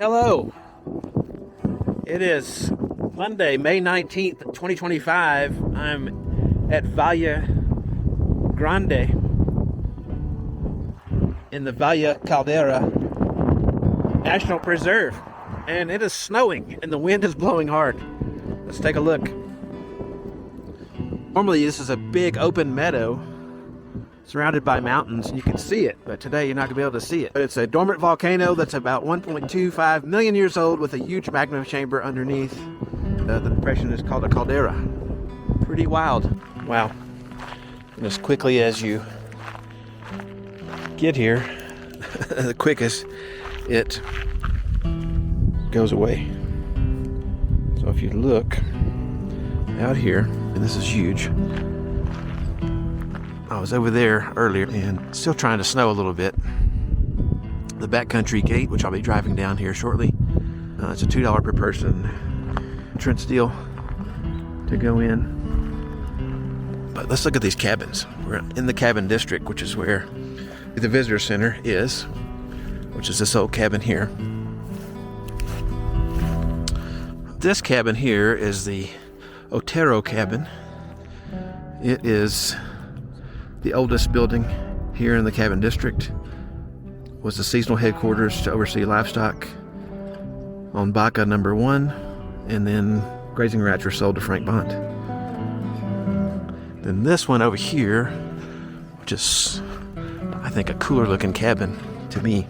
Hello. It is Monday, May 19th, 2025. I'm at Valle Grande in the Valle Caldera National Preserve. And it is snowing and the wind is blowing hard. Let's take a look. Normally this is a big open meadow surrounded by mountains, and you can see it, but today you're not going to be able to see it. But it's a dormant volcano that's about 1.25 million years old with a huge magma chamber underneath. The depression is called a caldera. Pretty wild. Wow. And as quickly as you get here, the quickest it goes away. So if you look out here, and this is huge. I was over there earlier and still trying to snow a little bit. The backcountry gate, which I'll be driving down here shortly, it's a $2 per person entrance deal to go in. But let's look at these cabins. We're in the cabin district, which is where the visitor center is, which is this old cabin here. This cabin here is the Otero cabin. It is the oldest building here in the cabin district. Was the seasonal headquarters to oversee livestock on Baca number 1, and then grazing rights were sold to Frank Bond. Then this one over here, which is, I think, a cooler looking cabin to me.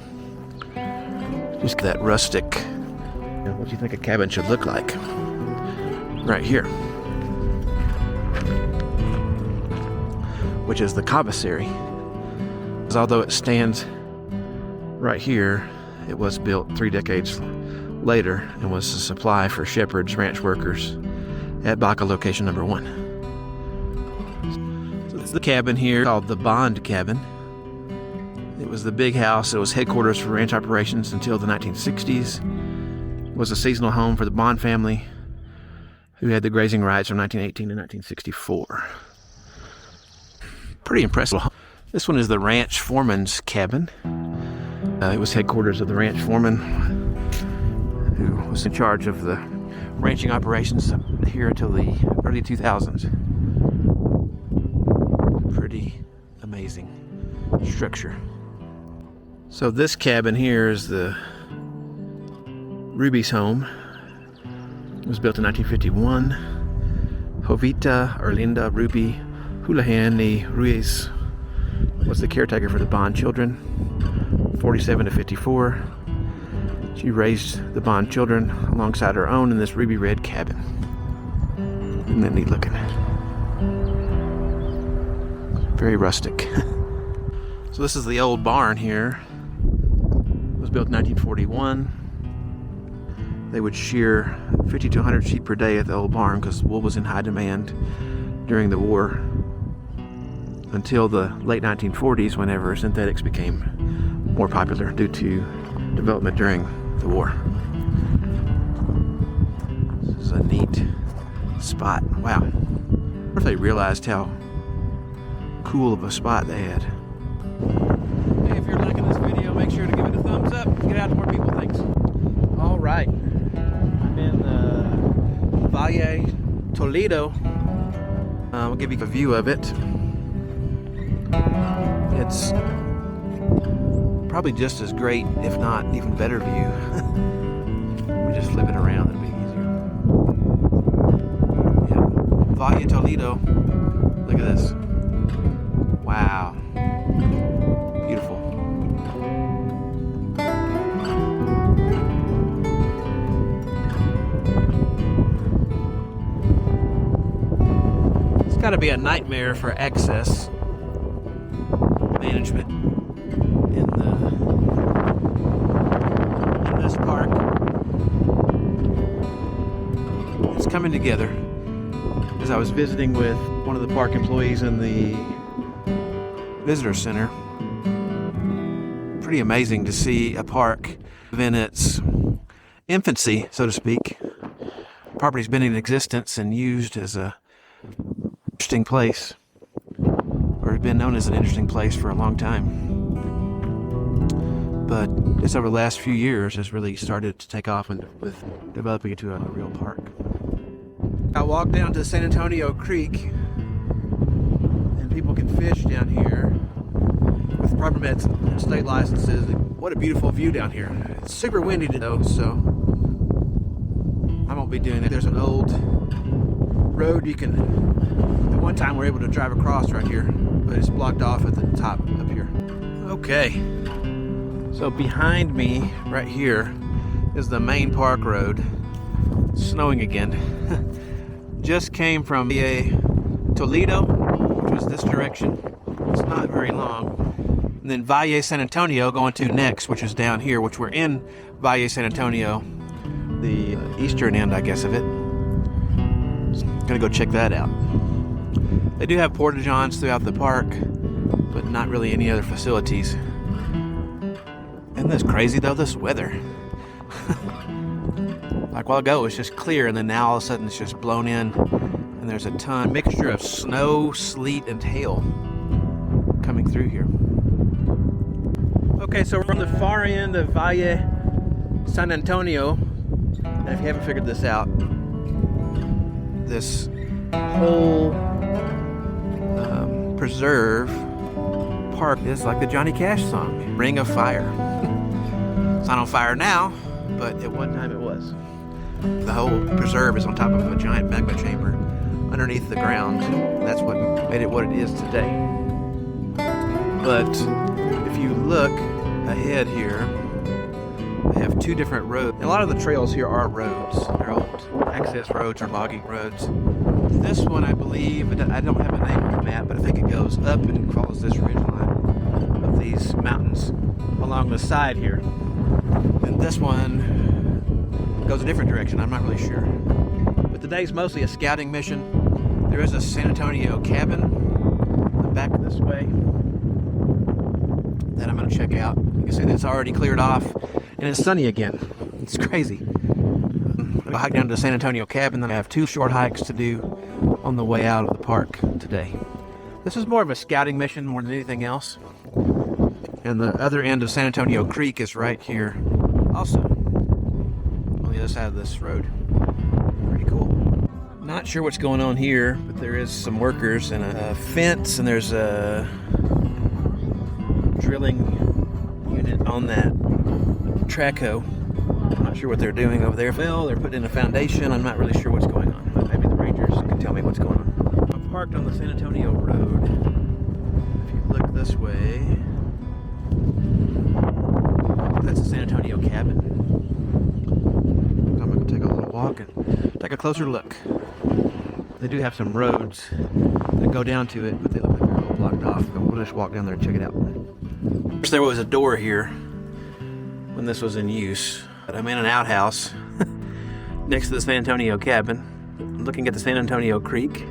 Just that rustic, what do you think a cabin should look like? Right here. Which is the commissary. Although it stands right here, it was built 3 decades later and was a supply for shepherds, ranch workers at Baca location number 1. So this is the cabin here called the Bond cabin. It was the big house. It was headquarters for ranch operations until the 1960s. It was a seasonal home for the Bond family, who had the grazing rights from 1918 to 1964. Pretty impressive. This one is the ranch foreman's cabin. It was headquarters of the ranch foreman, who was in charge of the ranching operations here until the early 2000s. Pretty amazing structure. So this cabin here is the Ruby's home. It was built in 1951. Jovita Erlinda Ruby Houlihan y Ruiz was the caretaker for the Bond children, 47 to 54. She raised the Bond children alongside her own in this ruby red cabin. Isn't that neat looking? Very rustic. So this is the old barn here. It was built in 1941. They would shear 50 to 100 sheep per day at the old barn because wool was in high demand during the war, until the late 1940s, whenever synthetics became more popular due to development during the war. This is a neat spot. Wow. I wonder if they realized how cool of a spot they had. Hey, if you're liking this video, make sure to give it a thumbs up. Get it out to more people. Thanks. All right. I'm in Valle Toledo. I'll give you a view of it. It's probably just as great, if not even better view. We just flip it around, it'll be easier. Yeah, Valle Toledo. Look at this. Wow. Beautiful. It's got to be a nightmare for access management in this park. It's coming together. As I was visiting with one of the park employees in the visitor center, pretty amazing to see a park in its infancy, so to speak. Property's been in existence and used as a interesting place, or has been known as an interesting place for a long time. but just over the last few years has really started to take off and with developing into a real park. I walked down to San Antonio Creek, and people can fish down here with permits and state licenses. What a beautiful view down here. It's super windy though, so I won't be doing it. There's an old road you can, at one time we were able to drive across right here, but it's blocked off at the top up here. Okay, so behind me right here is the main park road. It's snowing again. Just came from Toledo, which was this direction. It's not very long. And then Valle San Antonio going to next, which is down here, which we're in Valle San Antonio, the eastern end, I guess, of it. So gonna go check that out. They do have porta-johns throughout the park, but not really any other facilities. Isn't this crazy though, this weather? Like a while ago it was just clear, and then now all of a sudden it's just blown in, and there's a mixture of snow, sleet, and hail coming through here. Okay, so we're on the far end of Valle San Antonio, and if you haven't figured this out, this whole preserve park is like the Johnny Cash song, Ring of Fire. It's not on fire now, but at one time it was. The whole preserve is on top of a giant magma chamber underneath the ground. That's what made it what it is today. But if you look ahead here, they have two different roads. And a lot of the trails here are roads. They're old access roads or logging roads. This one, I believe, I don't have a name on the map, but I think it goes up and follows this ridge line of these mountains along the side here. And this one goes a different direction. I'm not really sure. But today's mostly a scouting mission. There is a San Antonio cabin back this way that I'm going to check out. You can see that it's already cleared off, and it's sunny again. It's crazy. I'll hike down to the San Antonio cabin, then I have two short hikes to do on the way out of the park today. This is more of a scouting mission more than anything else. And the other end of San Antonio Creek is right here also, on the other side of this road. Pretty cool. Not sure what's going on here, but there is some workers and a fence, and there's a drilling unit on that traco. I'm not sure what they're doing over there. Well, they're putting in a foundation. I'm not really sure what's going on, but maybe the rangers can tell me what's going on. I'm parked on the San Antonio Road. If you look this way, that's the San Antonio cabin. I'm going to take a little walk and take a closer look. They do have some roads that go down to it, but they look like they're all blocked off. But we'll just walk down there and check it out. There was a door here when this was in use. I'm in an outhouse next to the San Antonio cabin. I'm looking at the San Antonio Creek.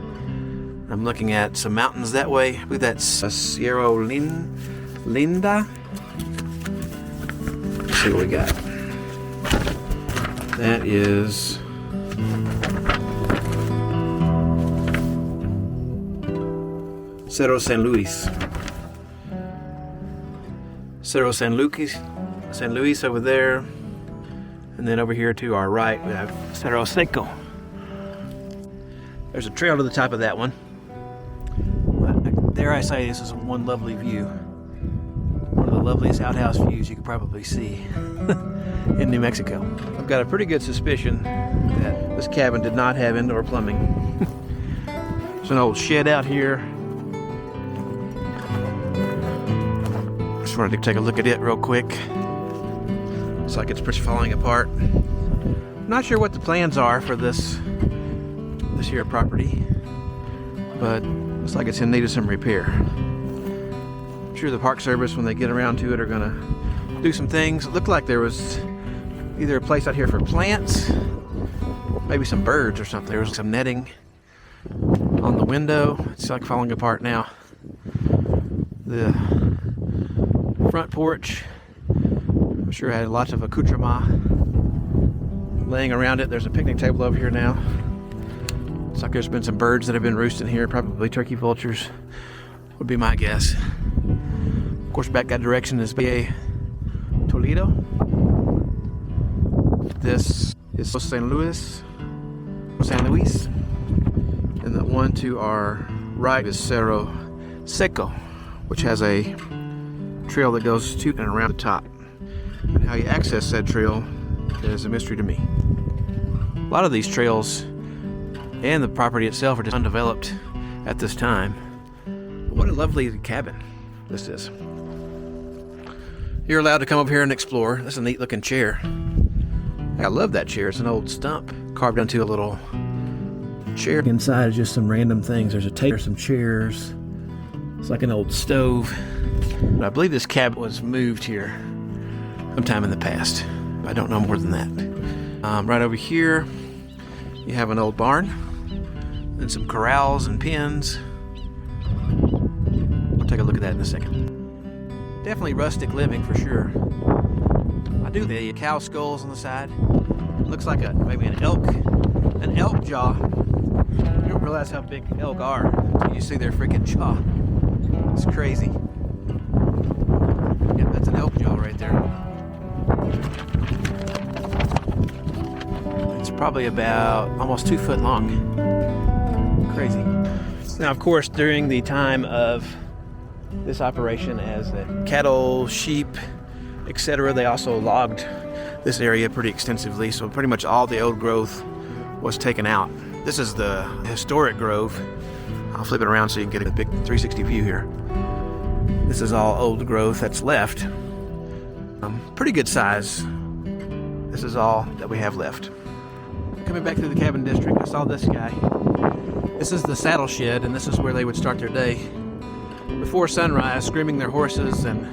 I'm looking at some mountains that way. I believe that's Sierra Linda. Let's see what we got. That is Cerro San Luis. Cerro San Luis over there. And then over here to our right, we have Cerro Seco. There's a trail to the top of that one. But dare I say, this is one lovely view. One of the loveliest outhouse views you could probably see in New Mexico. I've got a pretty good suspicion that this cabin did not have indoor plumbing. There's an old shed out here. Just wanted to take a look at it real quick. Looks like it's pretty falling apart. Not sure what the plans are for this here property, but looks like it's in need of some repair. I'm sure the Park Service, when they get around to it, are gonna do some things. It looked like there was either a place out here for plants, maybe some birds or something. There was some netting on the window. It's like falling apart now. The front porch, I'm sure, had lots of accoutrement laying around it. There's a picnic table over here now. Looks like there's been some birds that have been roosting here, probably turkey vultures would be my guess. Of course, back that direction is Toledo. This is San Luis. And the one to our right is Cerro Seco, which has a trail that goes to and around the top. And how you access said trail is a mystery to me. A lot of these trails and the property itself are just undeveloped at this time. What a lovely cabin this is. You're allowed to come up here and explore. That's a neat looking chair. I love that chair. It's an old stump carved into a little chair. Inside is just some random things. There's a table, some chairs. It's like an old stove. But I believe this cabin was moved here sometime in the past. But I don't know more than that. Right over here, you have an old barn and some corrals and pens. We'll take a look at that in a second. Definitely rustic living for sure. I do the cow skulls on the side. Looks like maybe an elk jaw. You don't realize how big elk are until you see their freaking jaw. It's crazy. Yeah, that's an elk jaw right there. It's probably about almost 2 foot long. Crazy. Now, of course, during the time of this operation, as cattle, sheep, etc., they also logged this area pretty extensively, so pretty much all the old growth was taken out. This is the historic grove. I'll flip it around so you can get a big 360 view here. This is all old growth that's left. Pretty good size. This is all that we have left. Coming back through the cabin district, I saw this guy. This is the saddle shed, and this is where they would start their day before sunrise, grooming their horses and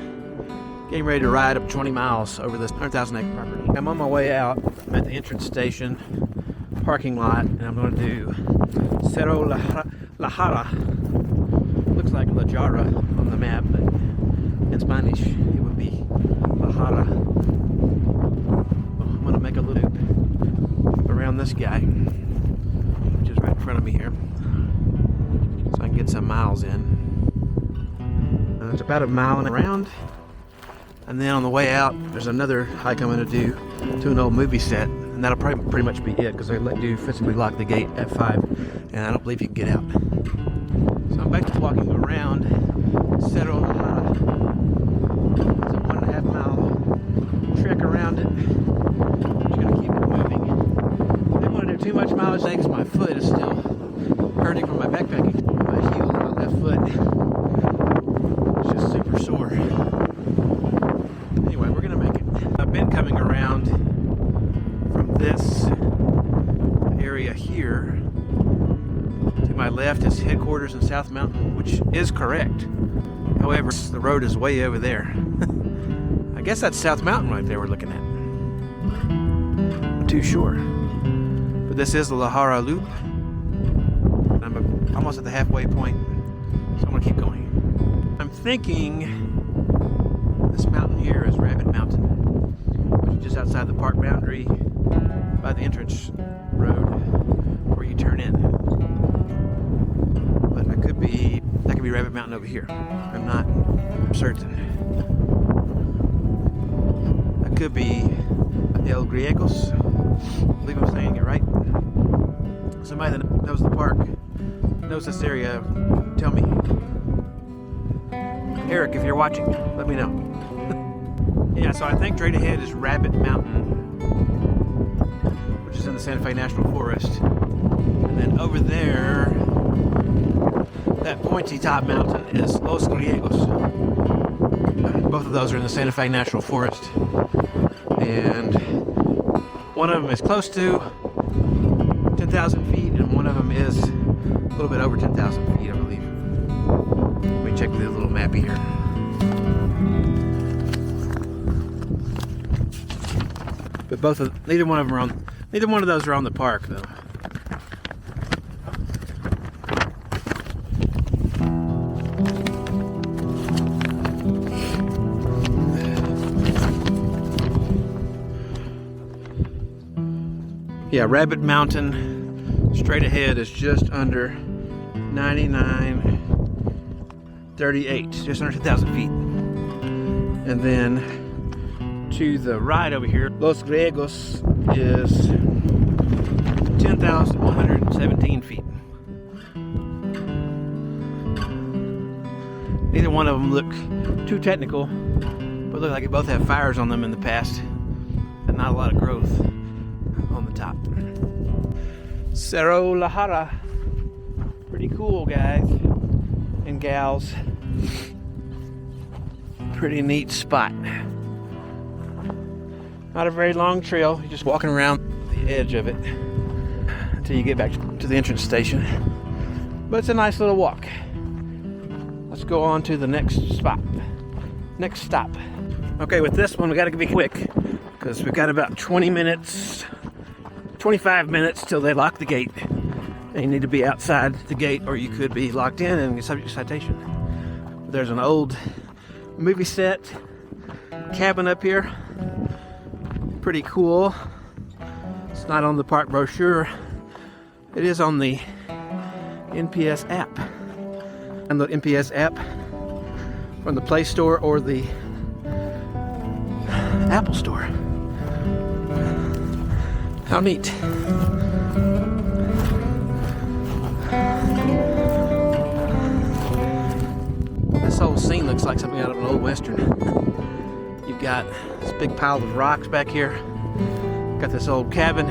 getting ready to ride up 20 miles over this 100,000 acre property. I'm on my way out. I'm at the entrance station, parking lot, and I'm going to do Cerro La Jara. Looks like La Jara on the map, but in Spanish it would be La Jara. I'm going to make a loop around this guy, which is right in front of me here, so I can get some miles in. It's about a mile and around. And then on the way out, there's another hike I'm going to do to an old movie set, and that'll probably pretty much be it, because they do physically lock the gate at 5, and I don't believe you can get out. So I'm back to walking around Cerro La Jara. It's a 1.5 mile trek around it. I'm just going to keep it moving. I didn't want to do too much mileage because my foot is still hurting from my backpacking. My heel on my left foot. It's just super sore. Anyway, we're gonna make it. I've been coming around from this area here. To my left is headquarters in South Mountain, which is correct. However, the road is way over there. I guess that's South Mountain right there we're looking at. Not too sure. But this is the La Jara Loop. I'm almost at the halfway point, so I'm gonna keep going. I'm thinking this mountain here is Rabbit Mountain, which is just outside the park boundary by the entrance road where you turn in. But that could be Rabbit Mountain over here. I'm not certain. That could be El Griegos. I believe I'm saying it right. Somebody that knows the park, knows this area, tell me. Eric, if you're watching, let me know. Yeah, so I think straight ahead is Rabbit Mountain, which is in the Santa Fe National Forest. And then over there, that pointy top mountain is Los Griegos. Both of those are in the Santa Fe National Forest. And one of them is close to 10,000 feet, and one of them is a little bit over 10,000 feet, I believe. Let me check the little mappy here. But neither one of those are on the park though. Yeah, Rabbit Mountain straight ahead is just under 99.38, just under 10,000 feet. And then To the right over here, Los Griegos is 10,117 feet. Neither one of them look too technical, but look like they both have fires on them in the past and not a lot of growth on the top. Cerro La Jara. Pretty cool, guys and gals. Pretty neat spot. Not a very long trail. You're just walking around the edge of it until you get back to the entrance station. But it's a nice little walk. Let's go on to the next spot. Next stop. Okay, with this one we gotta be quick because we've got about 20 minutes, 25 minutes till they lock the gate. And you need to be outside the gate or you could be locked in and get subject to citation. There's an old movie set cabin up here. Pretty cool. It's not on the park brochure. It is on the NPS app. And the NPS app from the Play Store or the Apple Store. How neat. This whole scene looks like something out of an old western. You've got this big pile of rocks back here. Got this old cabin.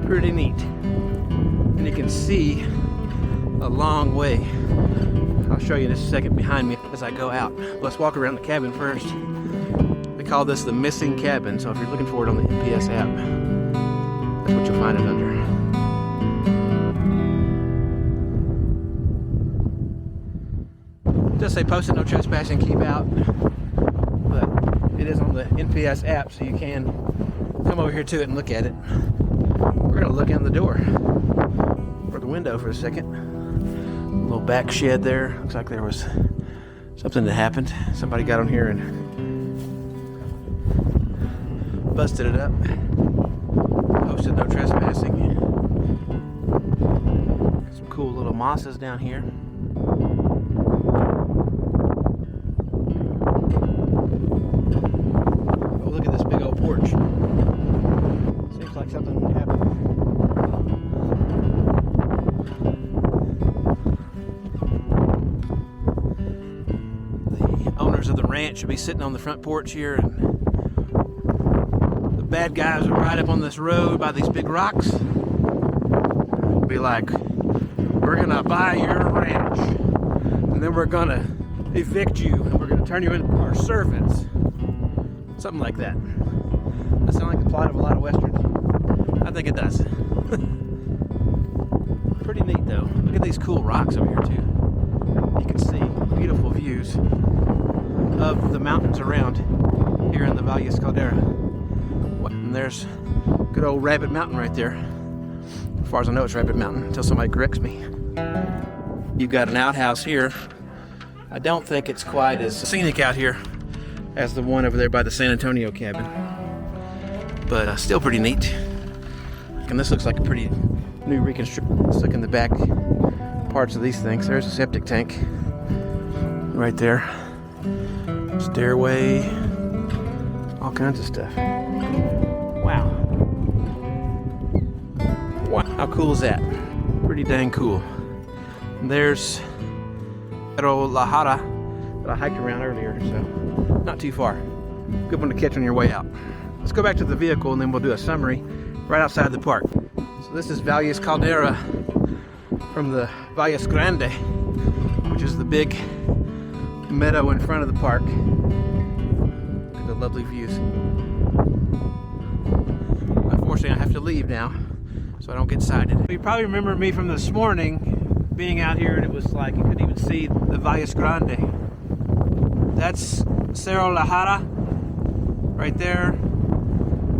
Pretty neat. And you can see a long way. I'll show you in just a second behind me as I go out. Let's walk around the cabin first. They call this the missing cabin, so if you're looking for it on the NPS app, that's what you'll find it under. It does say posted no trespassing, keep out, but it is on the NPS app, so you can come over here to it and look at it. We're going to look in the door or the window for a second. A little back shed there. Looks like there was something that happened. Somebody got on here and busted it up. Posted no trespassing. Got some cool little mosses down here. Oh, look at this big old porch. Seems like something would happen. The owners of the ranch should be sitting on the front porch here, and the bad guys would ride up on this road by these big rocks. Be like, we're gonna buy your ranch, and then we're gonna evict you, and we're gonna turn you into our servants. Something like that. That sounds like the plot of a lot of westerns. I think it does. Pretty neat though. Look at these cool rocks over here too. You can see beautiful views of the mountains around here in the Valle Caldera. And there's good old Rabbit Mountain right there. As far as I know, it's Rabbit Mountain until somebody corrects me. You've got an outhouse here. I don't think it's quite as scenic out here as the one over there by the San Antonio cabin, but still pretty neat. And this looks like a pretty new reconstruction. Let's look in the back parts of these things. There's a septic tank right there. Stairway, all kinds of stuff. Wow. Wow, how cool is that? Pretty dang cool. And there's Cerro La Jara that I hiked around earlier, so not too far. Good one to catch on your way out. Let's go back to the vehicle and then we'll do a summary right outside the park. So this is Valle Caldera from the Valle Grande, which is the big meadow in front of the park. Look at the lovely views. Unfortunately, I have to leave now, so I don't get sighted. You probably remember me from this morning being out here, and it was like you couldn't even see the Valle Grande. That's Cerro La Jara right there.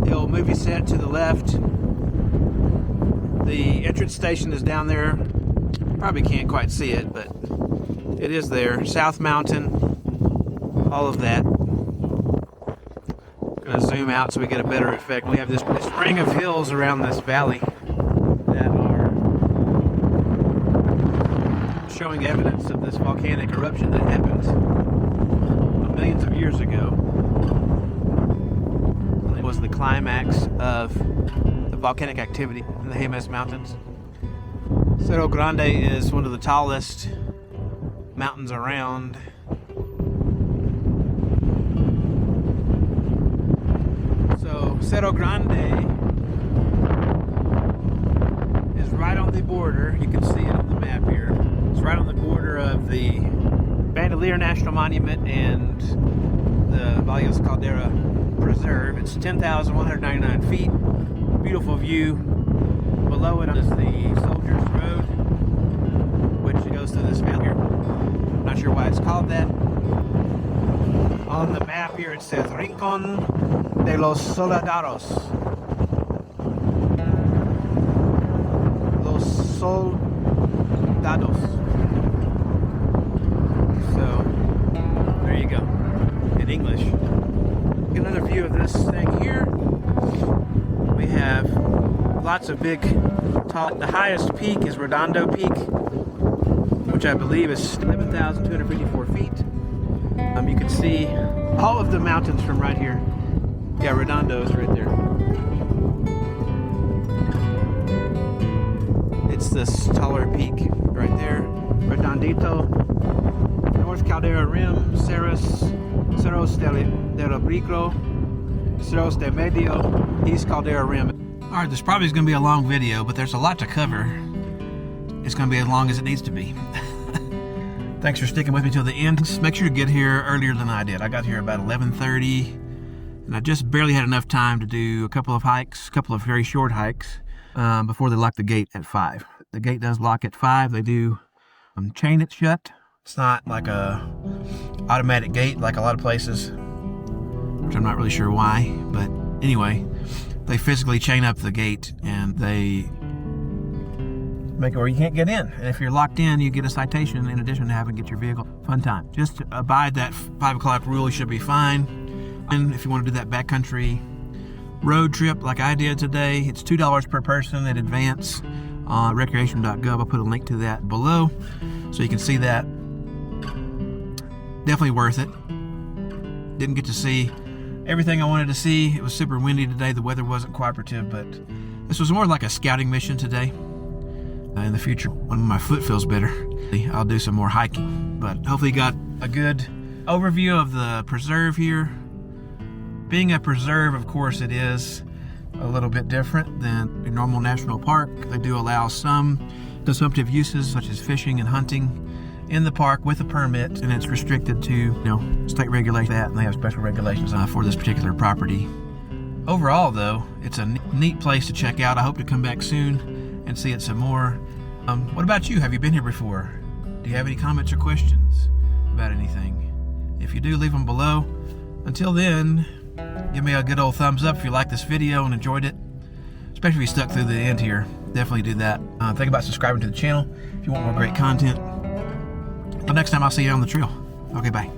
The old movie set to the left. The entrance station is down there. Probably can't quite see it, but it is there. South Mountain, all of that. Gonna zoom out so we get a better effect. We have this ring of hills around this valley that are showing evidence of this volcanic eruption that happened millions of years ago. It was the climax of the volcanic activity in the Jemez Mountains. Cerro Grande is one of the tallest mountains around. So Cerro Grande is right on the border. You can see it on the map here. It's right on the border of the Caldera National Monument and the Valle Caldera Preserve. It's 10,199 feet. Beautiful view. Below it is the Soldiers Road, which goes through this valley here. Not sure why it's called that. On the map here it says Rincon de los Soldados. Los Soldados. So, there you go. In English. Get another view of this thing here. We have lots of big, tall. The highest peak is Redondo Peak, which I believe is 11,254 feet. You can see all of the mountains from right here. Yeah, Redondo is right there. It's this taller peak right there. Redondito. North Caldera Rim, Cerros del Abrigo, Cerros de Medio, East Caldera Rim. Alright, this probably is going to be a long video, but there's a lot to cover. It's going to be as long as it needs to be. Thanks for sticking with me till the end. Make sure to get here earlier than I did. I got here about 11:30, and I just barely had enough time to do a couple of hikes, a couple of very short hikes, before they lock the gate at 5. The gate does lock at 5. They do chain it shut. It's not like a automatic gate like a lot of places, which I'm not really sure why, but anyway, they physically chain up the gate and they make it where you can't get in. And if you're locked in, you get a citation in addition to having to get your vehicle. Fun time. Just abide that 5 o'clock rule, you should be fine. And if you want to do that backcountry road trip like I did today, it's $2 per person in advance on recreation.gov. I'll put a link to that below so you can see that. Definitely worth it. Didn't get to see everything I wanted to see. It was super windy today. The weather wasn't cooperative, but this was more like a scouting mission today. In the future, when my foot feels better, I'll do some more hiking. But hopefully you got a good overview of the preserve here. Being a preserve, of course, it is a little bit different than a normal national park. They do allow some consumptive uses such as fishing and hunting in the park with a permit, and it's restricted to state regulation, and they have special regulations for this particular property. Overall, though, it's a neat place to check out. I hope to come back soon and see it some more. What about you? Have you been here before? Do you have any comments or questions about anything? If you do, leave them below. Until then, give me a good old thumbs up if you liked this video and enjoyed it, especially if you stuck through the end here. Definitely do that. Think about subscribing to the channel if you want more great content. Until next time, I'll see you on the trail. Okay, bye.